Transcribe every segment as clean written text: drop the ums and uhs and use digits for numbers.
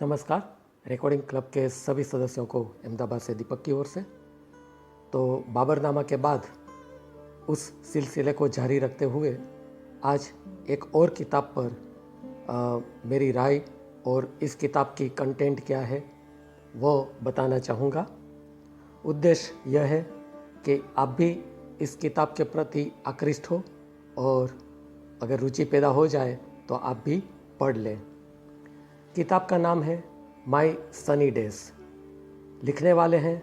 नमस्कार। Recording club के सभी सदस्यों को अहमदाबाद से दीपक की ओर से। तो बाबरनामा के बाद उस सिलसिले को जारी रखते हुए आज एक और किताब पर मेरी राय और इस किताब की कंटेंट क्या है वो बताना चाहूँगा। उद्देश्य यह है कि आप भी इस किताब के प्रति आकृष्ट हो और अगर रुचि पैदा हो जाए तो आप भी पढ़ लें। किताब का नाम है माई सनी डेज। लिखने वाले हैं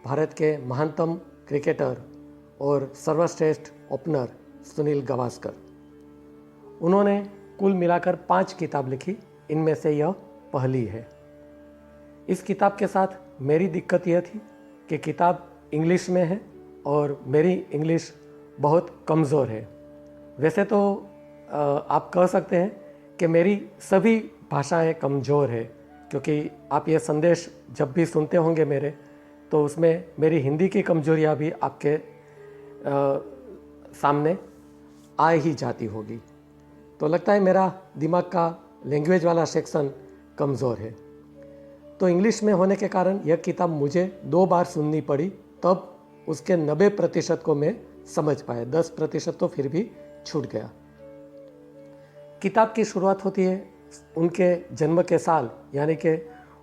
भारत के महानतम क्रिकेटर और सर्वश्रेष्ठ ओपनर सुनील गावस्कर। उन्होंने कुल मिलाकर 5 किताब लिखी, इनमें से यह पहली है। इस किताब के साथ मेरी दिक्कत यह थी कि किताब इंग्लिश में है और मेरी इंग्लिश बहुत कमज़ोर है। वैसे तो आप कह सकते हैं कि मेरी सभी भाषाएं कमज़ोर है, क्योंकि आप ये संदेश जब भी सुनते होंगे मेरे, तो उसमें मेरी हिंदी की कमजोरियां भी आपके सामने आ ही जाती होगी। तो लगता है मेरा दिमाग का लैंग्वेज वाला सेक्शन कमज़ोर है। तो इंग्लिश में होने के कारण यह किताब मुझे 2 बार सुननी पड़ी, तब उसके 90% को मैं समझ पाया। 10% तो फिर भी छूट गया। किताब की शुरुआत होती है उनके जन्म के साल यानी कि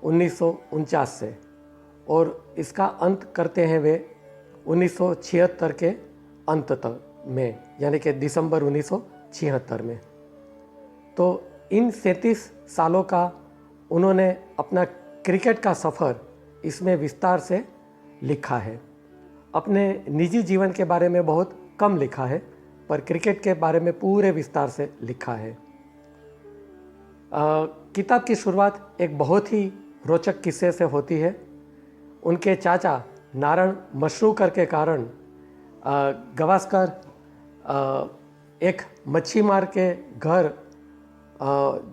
1949 से, और इसका अंत करते हैं वे 1976 के अंत तक में, यानी कि दिसंबर 1976 में। तो इन 37 सालों का उन्होंने अपना क्रिकेट का सफ़र इसमें विस्तार से लिखा है। अपने निजी जीवन के बारे में बहुत कम लिखा है, पर क्रिकेट के बारे में पूरे विस्तार से लिखा है। किताब की शुरुआत एक बहुत ही रोचक किस्से से होती है। उनके चाचा नारायण मशरूकर के कारण गावस्कर एक मच्छी मार के घर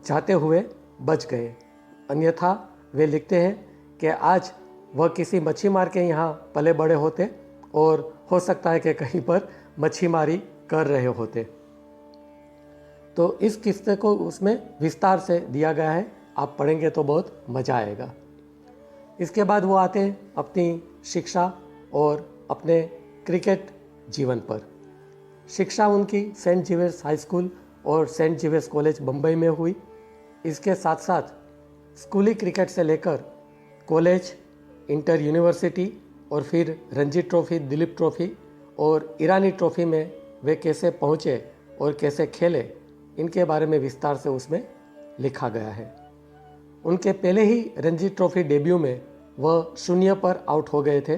जाते हुए बच गए। अन्यथा वे लिखते हैं कि आज वह किसी मच्छी मार के यहाँ पले बड़े होते और हो सकता है कि कहीं पर मच्छी मारी कर रहे होते। तो इस किस्से को उसमें विस्तार से दिया गया है, आप पढ़ेंगे तो बहुत मज़ा आएगा। इसके बाद वो आते हैं अपनी शिक्षा और अपने क्रिकेट जीवन पर। शिक्षा उनकी सेंट जेवियर्स हाई स्कूल और सेंट जेवियर्स कॉलेज बम्बई में हुई। इसके साथ साथ स्कूली क्रिकेट से लेकर कॉलेज, इंटर यूनिवर्सिटी और फिर रणजी ट्रॉफी, दिलीप ट्रॉफी और ईरानी ट्रॉफी में वे कैसे पहुँचे और कैसे खेले, इनके बारे में विस्तार से उसमें लिखा गया है। उनके पहले ही रणजी ट्रॉफी डेब्यू में वह 0 पर आउट हो गए थे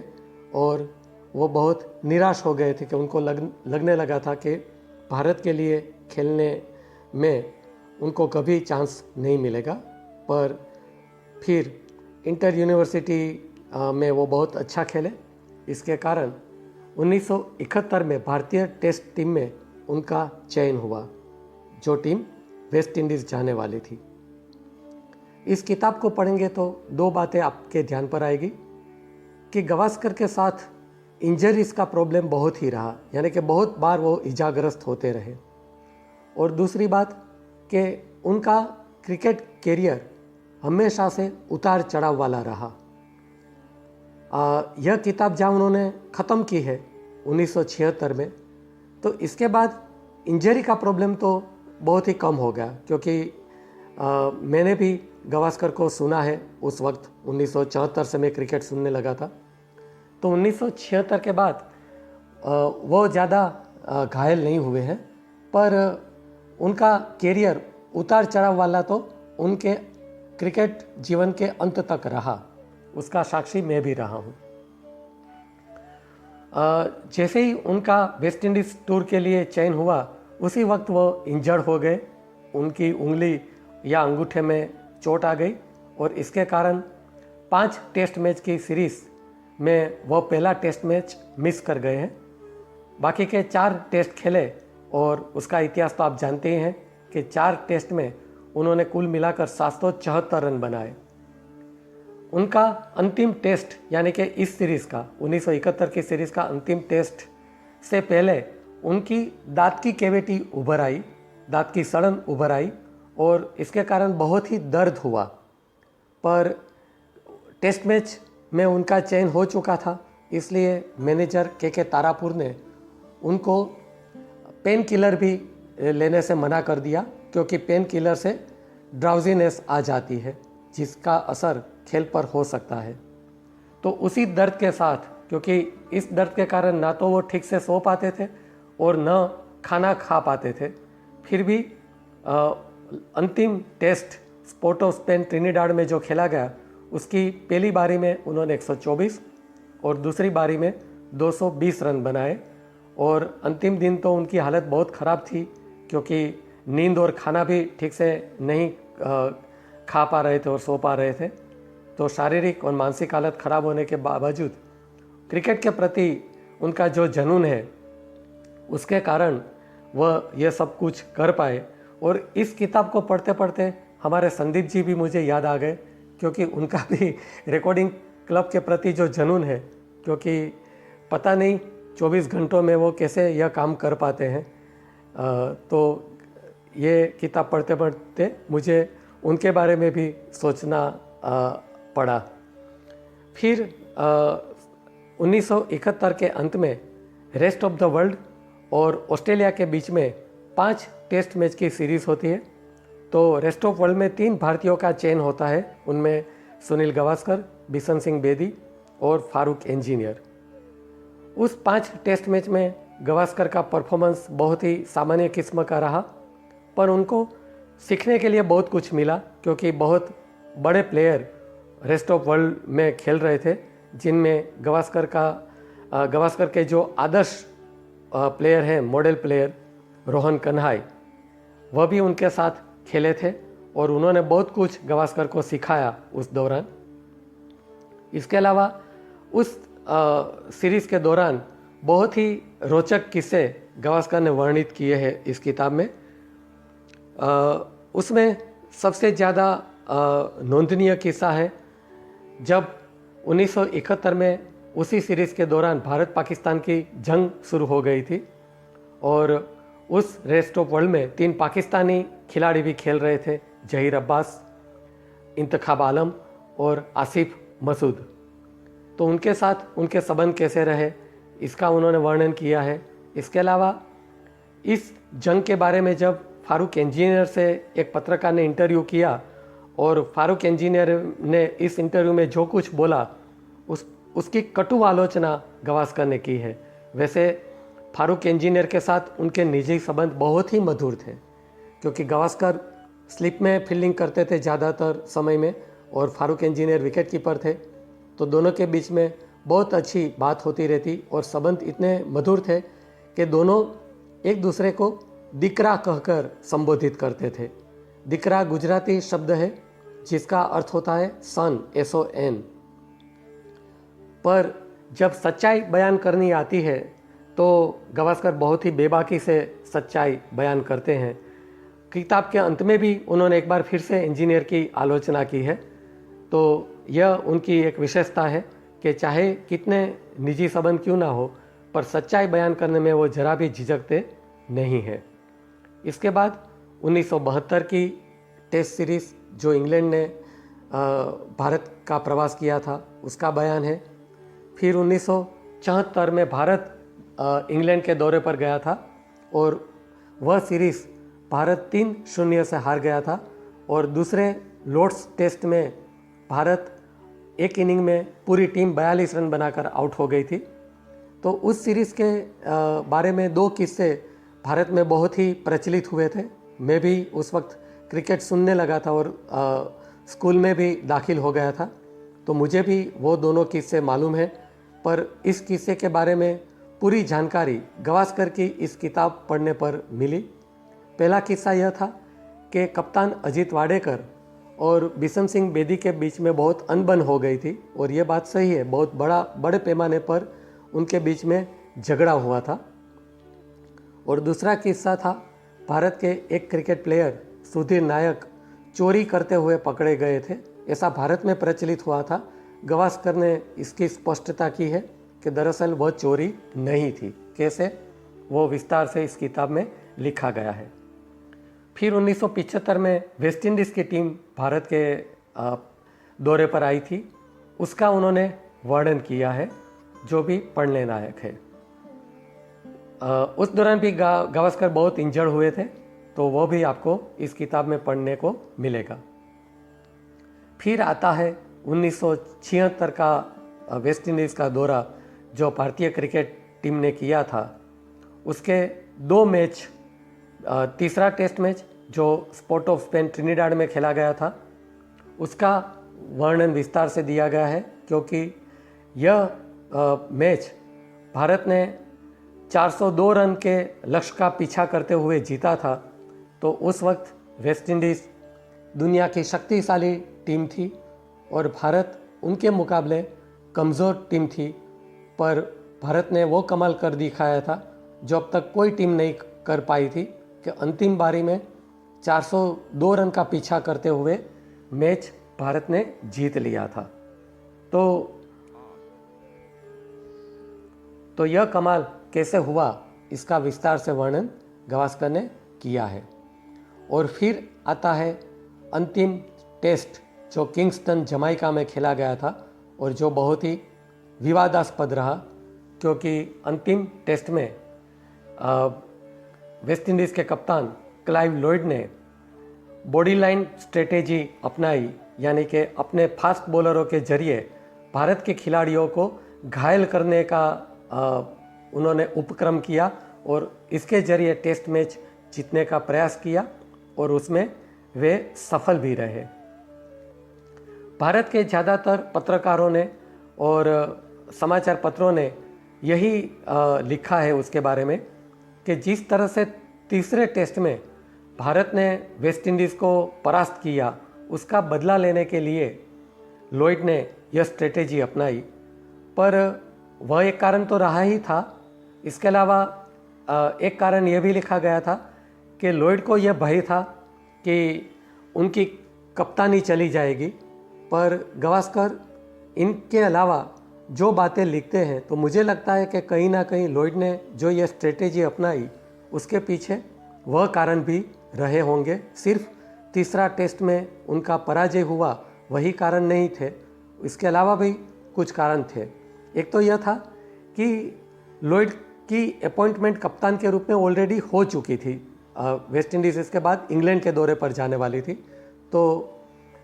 और वो बहुत निराश हो गए थे कि उनको लगने लगा था कि भारत के लिए खेलने में उनको कभी चांस नहीं मिलेगा। पर फिर इंटर यूनिवर्सिटी में वो बहुत अच्छा खेले। इसके कारण 1971 में भारतीय टेस्ट टीम में उनका चयन हुआ, जो टीम वेस्ट इंडीज़ जाने वाली थी। इस किताब को पढ़ेंगे तो 2 बातें आपके ध्यान पर आएगी कि गावस्कर के साथ इंजरीज का प्रॉब्लम बहुत ही रहा, यानी कि बहुत बार वो इजाग्रस्त होते रहे। और दूसरी बात कि उनका क्रिकेट कैरियर हमेशा से उतार चढ़ाव वाला रहा। यह किताब जहाँ उन्होंने ख़त्म की है 1976 में, तो इसके बाद इंजरी का प्रॉब्लम तो बहुत ही कम हो गया, क्योंकि मैंने भी गावस्कर को सुना है। उस वक्त 1974 से मैं क्रिकेट सुनने लगा था। तो 1976 के बाद वो ज़्यादा घायल नहीं हुए हैं, पर उनका कैरियर उतार चढ़ाव वाला तो उनके क्रिकेट जीवन के अंत तक रहा। उसका साक्षी मैं भी रहा हूँ। जैसे ही उनका वेस्ट इंडीज़ टूर के लिए चयन हुआ, उसी वक्त वो इंजर्ड हो गए। उनकी उंगली या अंगूठे में चोट आ गई और इसके कारण 5 टेस्ट मैच की सीरीज़ में वो पहला टेस्ट मैच मिस कर गए हैं। बाकी के 4 टेस्ट खेले और उसका इतिहास तो आप जानते ही हैं कि 4 टेस्ट में उन्होंने कुल मिलाकर 774 रन बनाए। उनका अंतिम टेस्ट यानी कि इस सीरीज़ का 1971 की सीरीज़ का अंतिम टेस्ट से पहले उनकी दांत की कैविटी उभर आई, दांत की सड़न उभर आई और इसके कारण बहुत ही दर्द हुआ। पर टेस्ट मैच में उनका चयन हो चुका था, इसलिए मैनेजर के तारापुर ने उनको पेन किलर भी लेने से मना कर दिया, क्योंकि पेन किलर से ड्राउजीनेस आ जाती है जिसका असर खेल पर हो सकता है। तो उसी दर्द के साथ, क्योंकि इस दर्द के कारण ना तो वो ठीक से सो पाते थे और न खाना खा पाते थे, फिर भी अंतिम test sport of Spain Trinidad में जो खेला गया उसकी पहली बारी में उन्होंने 124 और दूसरी बारी में 220 रन बनाए। और अंतिम दिन तो उनकी हालत बहुत ख़राब थी, क्योंकि नींद और खाना भी ठीक से नहीं खा पा रहे थे और सो पा रहे थे। तो शारीरिक और मानसिक हालत ख़राब होने के बावजूद क्रिकेट के प्रति उनका जो जुनून है उसके कारण वह यह सब कुछ कर पाए। और इस किताब को पढ़ते पढ़ते हमारे संदीप जी भी मुझे याद आ गए, क्योंकि उनका भी रिकॉर्डिंग क्लब के प्रति जो जुनून है, क्योंकि पता नहीं 24 घंटों में वो कैसे यह काम कर पाते हैं। तो ये किताब पढ़ते पढ़ते मुझे उनके बारे में भी सोचना पड़ा। फिर 1971 के अंत में रेस्ट ऑफ द वर्ल्ड और ऑस्ट्रेलिया के बीच में 5 टेस्ट मैच की सीरीज़ होती है। तो रेस्ट ऑफ वर्ल्ड में 3 भारतीयों का चयन होता है, उनमें सुनील गावस्कर, बिशन सिंह बेदी और फारूक इंजीनियर। उस 5 टेस्ट मैच में गावस्कर का परफॉर्मेंस बहुत ही सामान्य किस्म का रहा, पर उनको सीखने के लिए बहुत कुछ मिला, क्योंकि बहुत बड़े प्लेयर रेस्ट ऑफ वर्ल्ड में खेल रहे थे, जिनमें गावस्कर के जो आदर्श प्लेयर हैं, मॉडल प्लेयर रोहन कन्हाई, वह भी उनके साथ खेले थे और उन्होंने बहुत कुछ गावस्कर को सिखाया उस दौरान। इसके अलावा उस सीरीज़ के दौरान बहुत ही रोचक किस्से गावस्कर ने वर्णित किए हैं इस किताब में। उसमें सबसे ज़्यादा नोंदनीय किस्सा है जब 1971 में उसी सीरीज़ के दौरान भारत पाकिस्तान की जंग शुरू हो गई थी और उस रेस्ट ऑफ वर्ल्ड में 3 पाकिस्तानी खिलाड़ी भी खेल रहे थे, जहीर अब्बास, इंतखाब आलम और आसिफ मसूद। तो उनके साथ उनके संबंध कैसे रहे इसका उन्होंने वर्णन किया है। इसके अलावा इस जंग के बारे में जब फारूक इंजीनियर से एक पत्रकार ने इंटरव्यू किया और फारूक इंजीनियर ने इस इंटरव्यू में जो कुछ बोला उसकी कटु आलोचना गावस्कर ने की है। वैसे फारूक इंजीनियर के साथ उनके निजी संबंध बहुत ही मधुर थे, क्योंकि गावस्कर स्लिप में फील्डिंग करते थे ज़्यादातर समय में और फारूक इंजीनियर विकेट कीपर थे। तो दोनों के बीच में बहुत अच्छी बात होती रहती और संबंध इतने मधुर थे कि दोनों एक दूसरे को दिकरा कहकर संबोधित करते थे। दिकरा गुजराती शब्द है जिसका अर्थ होता है सन, SON। पर जब सच्चाई बयान करनी आती है तो गावस्कर बहुत ही बेबाकी से सच्चाई बयान करते हैं। किताब के अंत में भी उन्होंने एक बार फिर से इंजीनियर की आलोचना की है। तो यह उनकी एक विशेषता है कि चाहे कितने निजी संबंध क्यों ना हो, पर सच्चाई बयान करने में वो जरा भी झिझकते नहीं है। इसके बाद 1972 की टेस्ट सीरीज़ जो इंग्लैंड ने भारत का प्रवास किया था उसका बयान है। फिर 1974 में भारत इंग्लैंड के दौरे पर गया था और वह सीरीज़ भारत 3-0 से हार गया था और दूसरे लॉर्ड्स टेस्ट में भारत एक इनिंग में पूरी टीम 42 रन बनाकर आउट हो गई थी। तो उस सीरीज़ के बारे में 2 किस्से भारत में बहुत ही प्रचलित हुए थे। मैं भी उस वक्त क्रिकेट सुनने लगा था और स्कूल में भी दाखिल हो गया था, तो मुझे भी वो दोनों किस्से मालूम है। पर इस किस्से के बारे में पूरी जानकारी गावस्कर की इस किताब पढ़ने पर मिली। पहला किस्सा यह था कि कप्तान अजीत वाडेकर और बिशन सिंह बेदी के बीच में बहुत अनबन हो गई थी और ये बात सही है, बहुत बड़े पैमाने पर उनके बीच में झगड़ा हुआ था। और दूसरा किस्सा था भारत के एक क्रिकेट प्लेयर सुधीर नायक चोरी करते हुए पकड़े गए थे, ऐसा भारत में प्रचलित हुआ था। गावस्कर ने इसकी स्पष्टता की है कि दरअसल वह चोरी नहीं थी। कैसे, वो विस्तार से इस किताब में लिखा गया है। फिर 1975 में वेस्ट इंडीज़ की टीम भारत के दौरे पर आई थी, उसका उन्होंने वर्णन किया है, जो भी पढ़ने लायक है। उस दौरान भी गावस्कर बहुत इंजर्ड हुए थे, तो वो भी आपको इस किताब में पढ़ने को मिलेगा। फिर आता है 1976 का वेस्ट इंडीज़ का दौरा जो भारतीय क्रिकेट टीम ने किया था। उसके 2 मैच, तीसरा टेस्ट मैच जो स्पोर्ट ऑफ स्पेन ट्रिनिडाड में खेला गया था, उसका वर्णन विस्तार से दिया गया है, क्योंकि यह मैच भारत ने 402 रन के लक्ष्य का पीछा करते हुए जीता था। तो उस वक्त वेस्ट इंडीज़ दुनिया की शक्तिशाली टीम थी और भारत उनके मुकाबले कमज़ोर टीम थी, पर भारत ने वो कमाल कर दिखाया था जो अब तक कोई टीम नहीं कर पाई थी, कि अंतिम बारी में 402 रन का पीछा करते हुए मैच भारत ने जीत लिया था। तो यह कमाल कैसे हुआ, इसका विस्तार से वर्णन गावस्कर ने किया है। और फिर आता है अंतिम टेस्ट जो किंगस्टन जमाइका में खेला गया था और जो बहुत ही विवादास्पद रहा, क्योंकि अंतिम टेस्ट में वेस्ट इंडीज़ के कप्तान क्लाइव लॉयड ने बॉडी लाइन स्ट्रेटेजी अपनाई, यानी कि अपने फास्ट बॉलरों के जरिए भारत के खिलाड़ियों को घायल करने का उन्होंने उपक्रम किया और इसके जरिए टेस्ट मैच जीतने का प्रयास किया और उसमें वे सफल भी रहे। भारत के ज़्यादातर पत्रकारों ने और समाचार पत्रों ने यही लिखा है उसके बारे में कि जिस तरह से तीसरे टेस्ट में भारत ने वेस्ट इंडीज़ को परास्त किया, उसका बदला लेने के लिए लॉयड ने यह स्ट्रेटेजी अपनाई। पर वह एक कारण तो रहा ही था, इसके अलावा एक कारण यह भी लिखा गया था कि लॉयड को यह भय था कि उनकी कप्तानी चली जाएगी। पर गावस्कर इनके अलावा जो बातें लिखते हैं, तो मुझे लगता है कि कहीं ना कहीं लॉयड ने जो यह स्ट्रेटेजी अपनाई, उसके पीछे वह कारण भी रहे होंगे। सिर्फ तीसरा टेस्ट में उनका पराजय हुआ वही कारण नहीं थे, इसके अलावा भी कुछ कारण थे। एक तो यह था कि लॉयड की अपॉइंटमेंट कप्तान के रूप में ऑलरेडी हो चुकी थी। वेस्ट इंडीज़ इसके बाद इंग्लैंड के दौरे पर जाने वाली थी, तो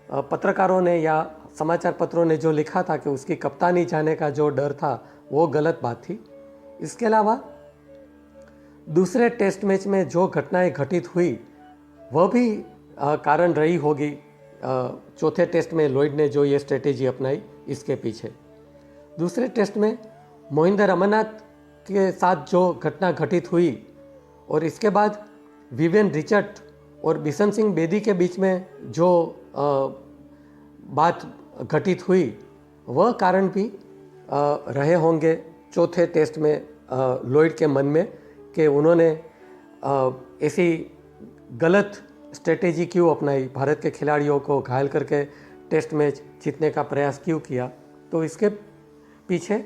पत्रकारों ने या समाचार पत्रों ने जो लिखा था कि उसकी कप्तानी जाने का जो डर था, वो गलत बात थी। इसके अलावा दूसरे टेस्ट मैच में जो घटनाएं घटित हुई, वह भी कारण रही होगी चौथे टेस्ट में लॉयड ने जो ये स्ट्रेटेजी अपनाई इसके पीछे। दूसरे टेस्ट में मोहिंदर अमरनाथ के साथ जो घटना घटित हुई और इसके बाद विवियन रिचर्ड और बिशन सिंह बेदी के बीच में जो बात घटित हुई, वह कारण भी रहे होंगे चौथे टेस्ट में लॉयड के मन में कि उन्होंने ऐसी गलत स्ट्रेटेजी क्यों अपनाई, भारत के खिलाड़ियों को घायल करके टेस्ट मैच जीतने का प्रयास क्यों किया। तो इसके पीछे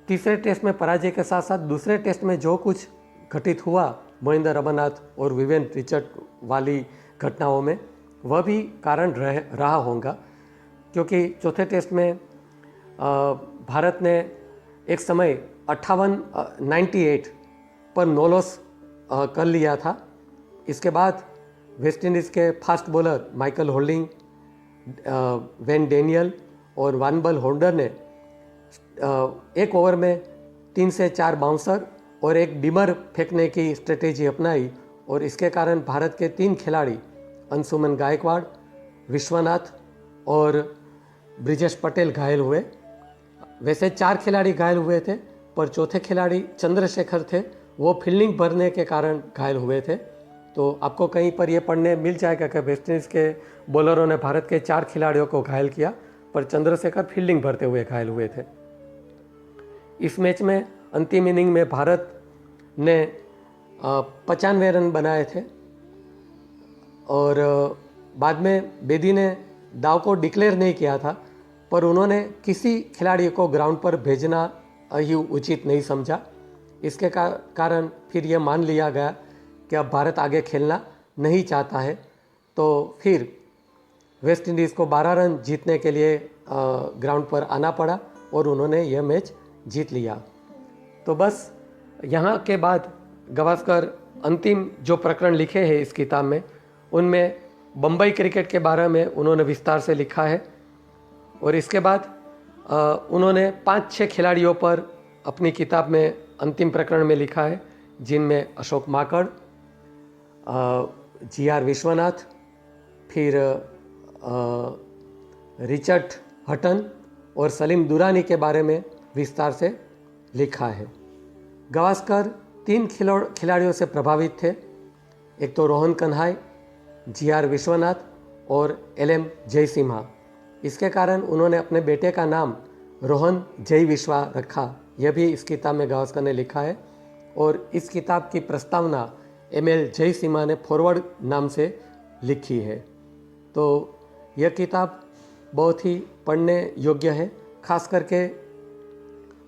तीसरे टेस्ट में पराजय के साथ साथ दूसरे टेस्ट में जो कुछ घटित हुआ मोहिंदर अमरनाथ और विवियन रिचर्ड वाली घटनाओं में, वह भी कारण रहा होगा। क्योंकि चौथे टेस्ट में भारत ने एक समय 98 पर 9 लॉस कर लिया था। इसके बाद वेस्ट इंडीज़ के fast bowler Michael holding, when Daniel और वानबल होल्डर ने एक ओवर में 3 से 4 बाउंसर और एक डिमर फेंकने की स्ट्रेटेजी अपनाई और इसके कारण भारत के 3 खिलाड़ी अंशुमन गायकवाड़, विश्वनाथ और ब्रिजेश पटेल घायल हुए। वैसे 4 खिलाड़ी घायल हुए थे, पर चौथे खिलाड़ी चंद्रशेखर थे, वो फील्डिंग भरने के कारण घायल हुए थे। तो आपको कहीं पर ये पढ़ने मिल जाएगा कि वेस्ट इंडीज़ के बॉलरों ने भारत के 4 खिलाड़ियों को घायल किया, पर चंद्रशेखर फील्डिंग भरते हुए घायल हुए थे। इस मैच में अंतिम इनिंग में भारत ने 95 रन बनाए थे और बाद में बेदी ने दाव को डिक्लेयर नहीं किया था, पर उन्होंने किसी खिलाड़ी को ग्राउंड पर भेजना ही उचित नहीं समझा। इसके कारण फिर यह मान लिया गया कि अब भारत आगे खेलना नहीं चाहता है। तो फिर वेस्ट इंडीज़ को 12 रन जीतने के लिए ग्राउंड पर आना पड़ा और उन्होंने यह मैच जीत लिया। तो बस यहाँ के बाद गावस्कर अंतिम जो प्रकरण लिखे हैं इस किताब में, उनमें बम्बई क्रिकेट के बारे में उन्होंने विस्तार से लिखा है। और इसके बाद उन्होंने 5-6 खिलाड़ियों पर अपनी किताब में अंतिम प्रकरण में लिखा है, जिनमें अशोक माकड़, GR विश्वनाथ, फिर रिचर्ड हटन और सलीम दुरानी के बारे में विस्तार से लिखा है। गावस्कर 3 खिलाड़ियों से प्रभावित थे। एक तो रोहन कन्हाई, GR विश्वनाथ और LM जयसिम्हा। इसके कारण उन्होंने अपने बेटे का नाम रोहन जय विश्वा रखा। यह भी इस किताब में गावस्कर ने लिखा है। और इस किताब की प्रस्तावना ML जयसिम्हा ने फॉरवर्ड नाम से लिखी है। तो यह किताब बहुत ही पढ़ने योग्य है। खास करके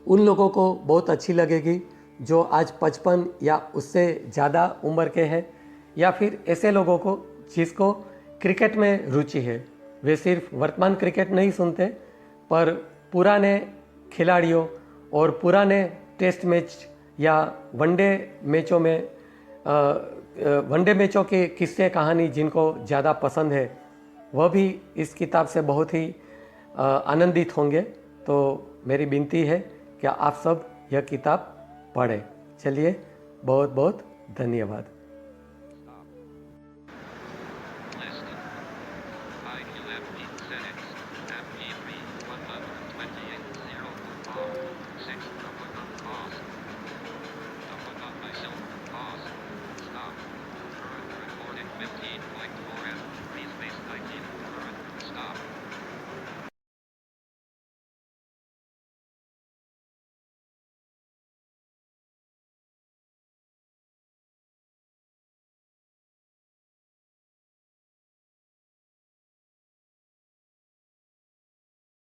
उन लोगों को बहुत अच्छी लगेगी जो आज 55 या उससे ज़्यादा उम्र के हैं, या फिर ऐसे लोगों को जिसको क्रिकेट में रुचि है। वे सिर्फ वर्तमान क्रिकेट नहीं सुनते, पर पुराने खिलाड़ियों और पुराने टेस्ट मैच या वनडे मैचों के किस्से कहानी जिनको ज़्यादा पसंद है, वह भी इस किताब से बहुत ही आनंदित होंगे। तो मेरी विनती है कि आप सब यह किताब पढ़ें। चलिए, बहुत बहुत धन्यवाद।